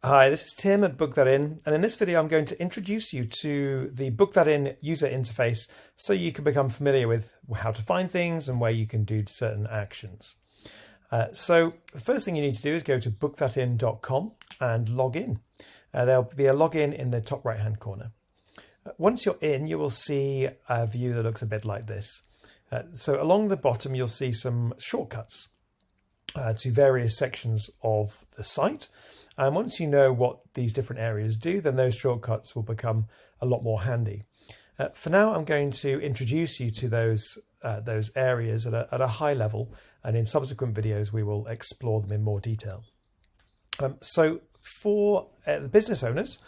Hi, this is Tim at Book That In, and in this video I'm going to introduce you to the Book That In user interface so you can become familiar with how to find things and where you can do certain actions. So the first thing you need to do is go to bookthatin.com and log in. There'll be a login in the top right hand corner. Once you're in, you will see a view that looks a bit like this. So along the bottom you'll see some shortcuts to various sections of the site. And once you know what these different areas do, then those shortcuts will become a lot more handy. For now, I'm going to introduce you to those areas at a high level, and in subsequent videos we will explore them in more detail. So for the business owners,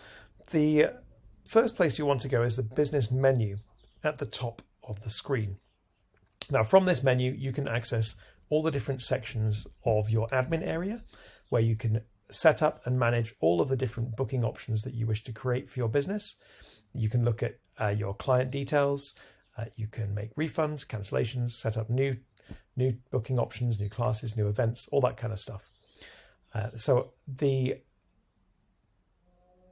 the first place you want to go is the business menu at the top of the screen. Now from this menu you can access all the different sections of your admin area, where you can set up and manage all of the different booking options that you wish to create for your business. You can look at your client details, you can make refunds, cancellations, set up new booking options, new classes, new events, all that kind of stuff. So the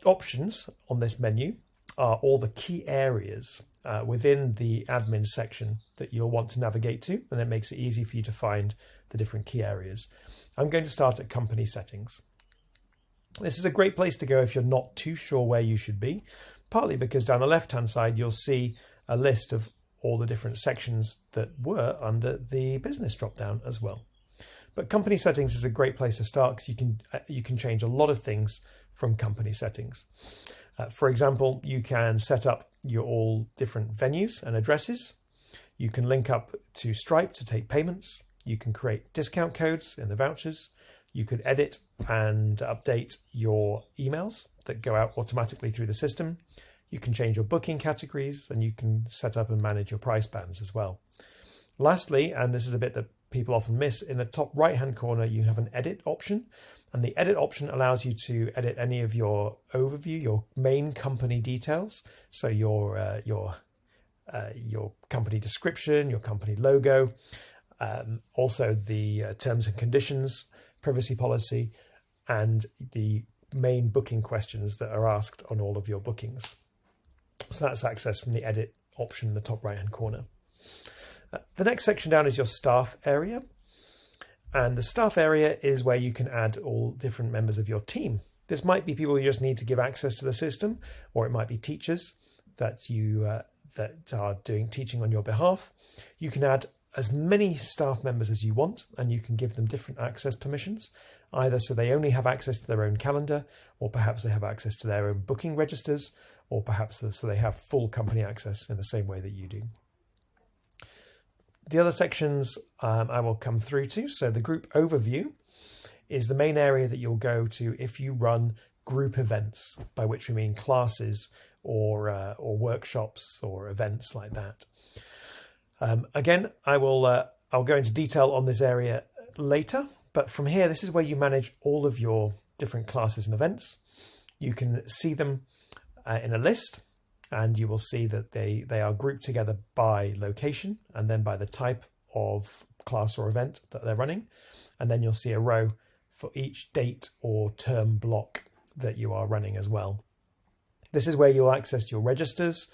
options on this menu are all the key areas within the admin section that you'll want to navigate to, and it makes it easy for you to find the different key areas. I'm going to start at company settings. This is a great place to go if you're not too sure where you should be, partly because down the left-hand side you'll see a list of all the different sections that were under the business drop-down as well. But company settings is a great place to start because you can change a lot of things from company settings. For example, you can set up your all different venues and addresses. You can link up to Stripe to take payments. You can create discount codes in the vouchers. You could edit and update your emails that go out automatically through the system. You can change your booking categories, and you can set up and manage your price bands as well. Lastly, and this is a bit that people often miss, in the top right hand corner you have an edit option, and the edit option allows you to edit any of your overview, your main company details, so your company description, your company logo, also the terms and conditions, privacy policy, and the main booking questions that are asked on all of your bookings. So that's accessed from the edit option in the top right hand corner. The next section down is your staff area, and the staff area is where you can add all different members of your team. This might be people you just need to give access to the system, or it might be teachers that are doing teaching on your behalf. You can add as many staff members as you want, and you can give them different access permissions, either so they only have access to their own calendar, or perhaps they have access to their own booking registers, or perhaps so they have full company access in the same way that you do. The other sections I will come through to. So the group overview is the main area that you'll go to if you run group events, by which we mean classes or workshops or events like that. Again, I'll go into detail on this area later, but from here, this is where you manage all of your different classes and events. You can see them in a list, and you will see that they are grouped together by location and then by the type of class or event that they're running. And then you'll see a row for each date or term block that you are running as well. This is where you'll access your registers.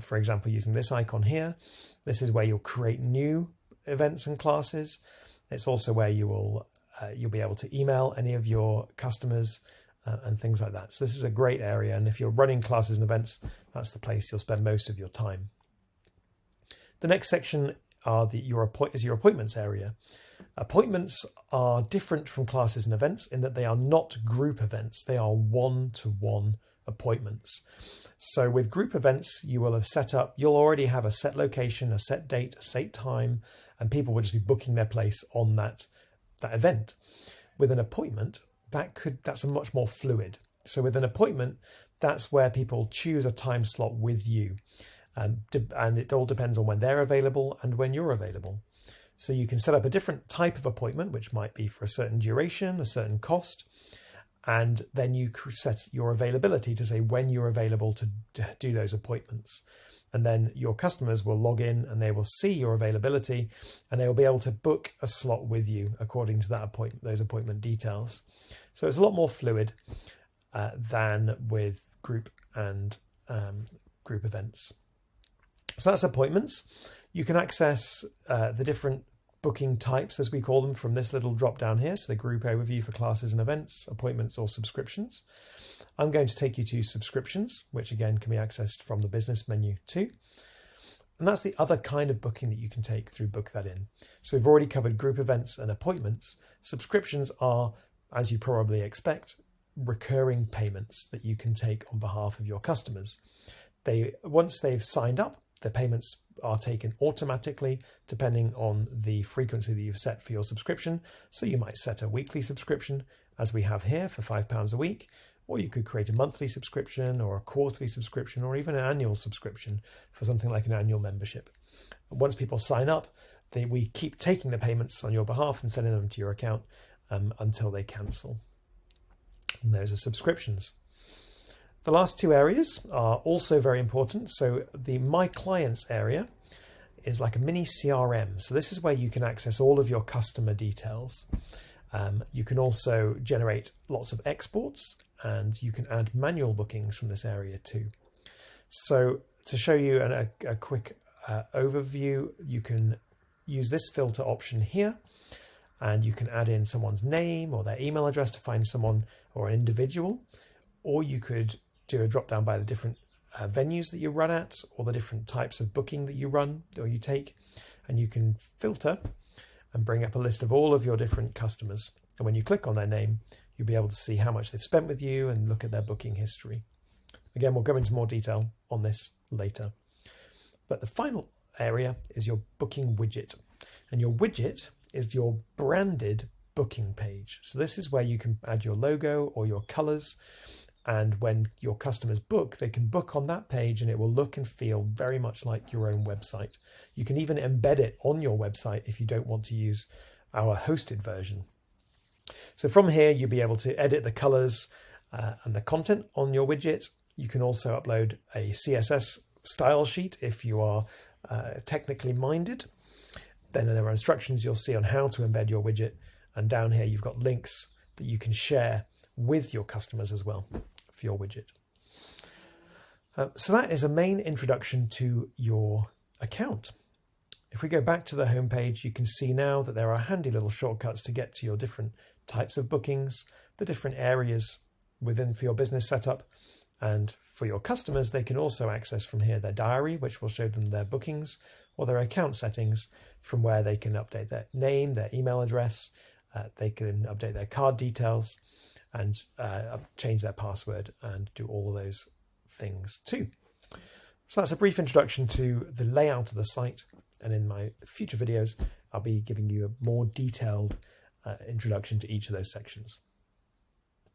For example, using this icon here, this is where you'll create new events and classes. It's also where you'll be able to email any of your customers and things like that. So this is a great area, and if you're running classes and events, that's the place you'll spend most of your time. The next section are your appointments area. Appointments are different from classes and events in that they are not group events, they are one-to-one appointments. So with group events, you'll already have a set location, a set date, a set time, and people will just be booking their place on that event. With an appointment, that's a much more fluid. So with an appointment, that's where people choose a time slot with you, and it all depends on when they're available and when you're available. So you can set up a different type of appointment, which might be for a certain duration, a certain cost, and then you set your availability to say when you're available to do those appointments. And then your customers will log in and they will see your availability, and they will be able to book a slot with you according to those appointment details. So it's a lot more fluid. than with group and group events. So that's appointments. You can access the different booking types, as we call them, from this little drop down here. So the group overview for classes and events, appointments, or subscriptions. I'm going to take you to subscriptions, which again can be accessed from the business menu too. And that's the other kind of booking that you can take through Book That In. So we've already covered group events and appointments. Subscriptions are, as you probably expect, recurring payments that you can take on behalf of your customers. Once they've signed up, the payments are taken automatically depending on the frequency that you've set for your subscription. So you might set a weekly subscription, as we have here, for £5 a week, or you could create a monthly subscription or a quarterly subscription or even an annual subscription for something like an annual membership. Once people sign up, we keep taking the payments on your behalf and sending them to your account until they cancel. And those are subscriptions. The last two areas are also very important. So the My Clients area is like a mini CRM. So this is where you can access all of your customer details. You can also generate lots of exports, and you can add manual bookings from this area too. So to show you a quick overview, you can use this filter option here, and you can add in someone's name or their email address to find someone or an individual, or you could do a drop down by the different venues that you run at, or the different types of booking that you run or you take, and you can filter and bring up a list of all of your different customers. And when you click on their name, you'll be able to see how much they've spent with you and look at their booking history. Again, we'll go into more detail on this later. But the final area is your booking widget. And your widget is your branded booking page. So this is where you can add your logo or your colors. And when your customers book, they can book on that page and it will look and feel very much like your own website. You can even embed it on your website if you don't want to use our hosted version. So from here, you'll be able to edit the colors and the content on your widget. You can also upload a CSS style sheet if you are technically minded. Then there are instructions you'll see on how to embed your widget. And down here, you've got links that you can share with your customers as well for your widget. So that is a main introduction to your account. If we go back to the home page, you can see now that there are handy little shortcuts to get to your different types of bookings, the different areas within for your business setup. And for your customers, they can also access from here their diary, which will show them their bookings, or their account settings, from where they can update their name, their email address, they can update their card details, and change their password and do all of those things too. So that's a brief introduction to the layout of the site. And in my future videos, I'll be giving you a more detailed introduction to each of those sections.